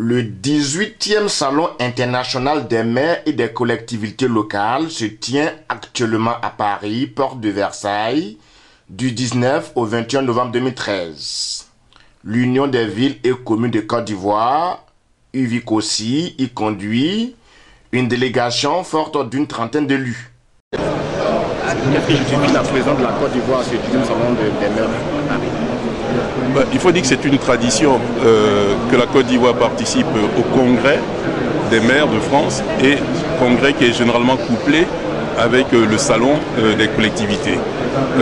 Le 18e Salon international des maires et des collectivités locales se tient actuellement à Paris, porte de Versailles, du 19 au 21 novembre 2013. L'Union des villes et communes de Côte d'Ivoire, UVICOSI, y conduit une délégation forte d'une trentaine d'élus. Qu'est-ce qui justifie la présence de la Côte d'Ivoire à ce 10e Salon des maires à Paris? Il faut dire que c'est une tradition que la Côte d'Ivoire participe au congrès des maires de France, et congrès qui est généralement couplé avec le salon des collectivités.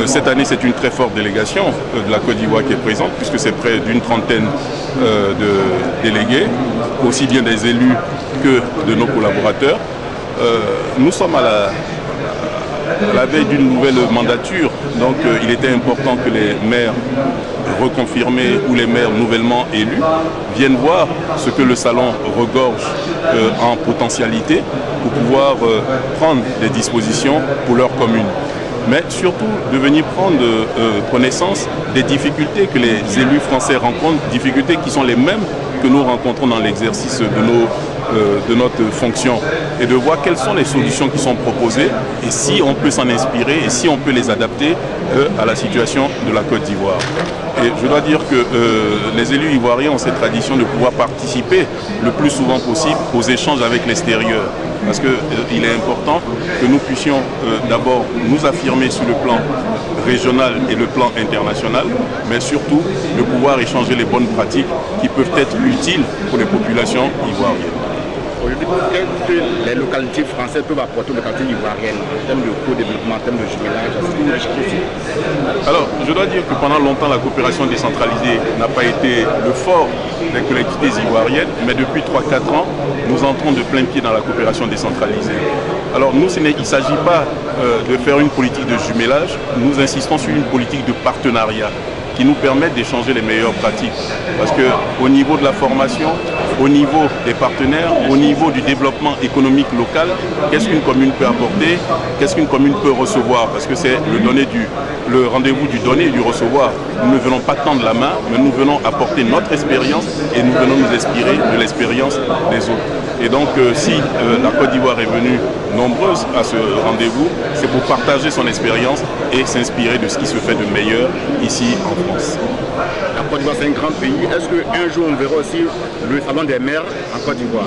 Cette année, c'est une très forte délégation de la Côte d'Ivoire qui est présente, puisque c'est près d'une trentaine de délégués, aussi bien des élus que de nos collaborateurs. Nous sommes à la veille d'une nouvelle mandature, donc il était important que les maires reconfirmés ou les maires nouvellement élus viennent voir ce que le salon regorge en potentialité pour pouvoir prendre des dispositions pour leur commune. Mais surtout de venir prendre connaissance des difficultés que les élus français rencontrent, difficultés qui sont les mêmes que nous rencontrons dans l'exercice de notre fonction, et de voir quelles sont les solutions qui sont proposées et si on peut s'en inspirer et si on peut les adapter à la situation de la Côte d'Ivoire. Et je dois dire que les élus ivoiriens ont cette tradition de pouvoir participer le plus souvent possible aux échanges avec l'extérieur, parce qu'il est important que nous puissions d'abord nous affirmer sur le plan régional et le plan international, mais surtout de pouvoir échanger les bonnes pratiques qui peuvent être utiles pour les populations ivoiriennes. Aujourd'hui, qu'est-ce que les localités françaises peuvent apporter aux localités ivoiriennes en termes de co-développement, en termes de jumelage? Alors, je dois dire que pendant longtemps, la coopération décentralisée n'a pas été le fort des collectivités ivoiriennes, mais depuis 3-4 ans, nous entrons de plein pied dans la coopération décentralisée. Alors nous, il ne s'agit pas de faire une politique de jumelage, nous insistons sur une politique de partenariat qui nous permettent d'échanger les meilleures pratiques. Parce qu'au niveau de la formation, au niveau des partenaires, au niveau du développement économique local, qu'est-ce qu'une commune peut apporter, qu'est-ce qu'une commune peut recevoir? Parce que c'est le rendez-vous du donner et du recevoir. Nous ne venons pas tendre la main, mais nous venons apporter notre expérience et nous venons nous inspirer de l'expérience des autres. Et donc si la Côte d'Ivoire est venue nombreuse à ce rendez-vous, c'est pour partager son expérience et s'inspirer de ce qui se fait de meilleur ici en France. La Côte d'Ivoire, c'est un grand pays. Est-ce qu'un jour on verra aussi le salon des maires en Côte d'Ivoire?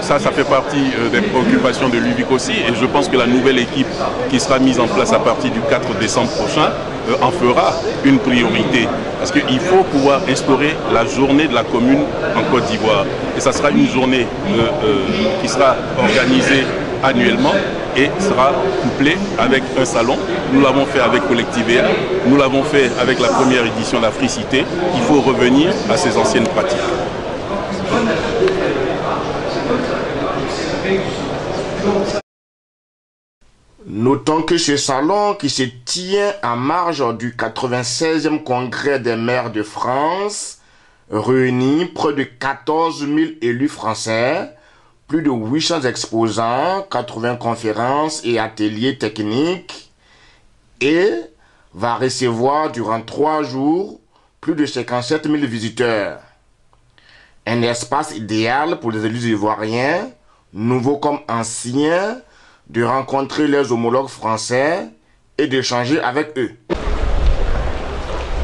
Ça fait partie des préoccupations de l'UVICOSI, et je pense que la nouvelle équipe qui sera mise en place à partir du 4 décembre prochain en fera une priorité. Parce qu'il faut pouvoir instaurer la journée de la commune en Côte d'Ivoire. Et ça sera une journée qui sera organisée annuellement et sera couplée avec un salon. Nous l'avons fait avec Collectivea, nous l'avons fait avec la première édition d'Africité. Il faut revenir à ces anciennes pratiques. Notons que ce salon, qui se tient en marge du 96e congrès des maires de France, réunit près de 14 000 élus français, plus de 800 exposants, 80 conférences et ateliers techniques, et va recevoir durant 3 jours plus de 57 000 visiteurs. Un espace idéal pour les élus ivoiriens, nouveaux comme anciens, de rencontrer les homologues français et d'échanger avec eux.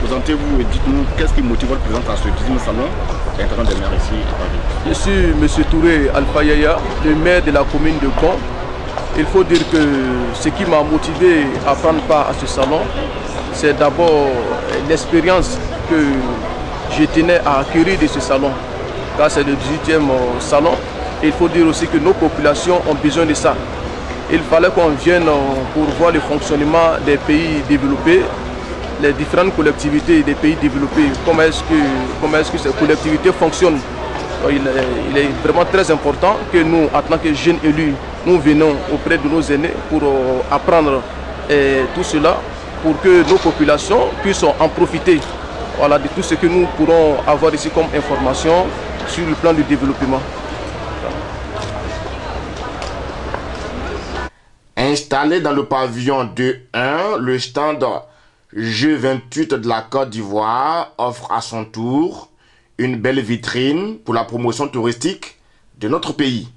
Présentez-vous et dites-nous qu'est-ce qui motive votre présence à ce 10e salon international des maires ici à Paris. Je suis M. Touré Alpha Yaya, le maire de la commune de Caen. Il faut dire que ce qui m'a motivé à prendre part à ce salon, c'est d'abord l'expérience que je tenais à acquérir de ce salon. Car c'est le 18e salon. Et il faut dire aussi que nos populations ont besoin de ça. Il fallait qu'on vienne pour voir le fonctionnement des pays développés, les différentes collectivités des pays développés, comment est-ce que ces collectivités fonctionnent. Il est vraiment très important que nous, en tant que jeunes élus, nous venons auprès de nos aînés pour apprendre tout cela, pour que nos populations puissent en profiter, voilà, de tout ce que nous pourrons avoir ici comme information sur le plan du développement. Installé dans le pavillon 2-1, le stand G28 de la Côte d'Ivoire offre à son tour une belle vitrine pour la promotion touristique de notre pays.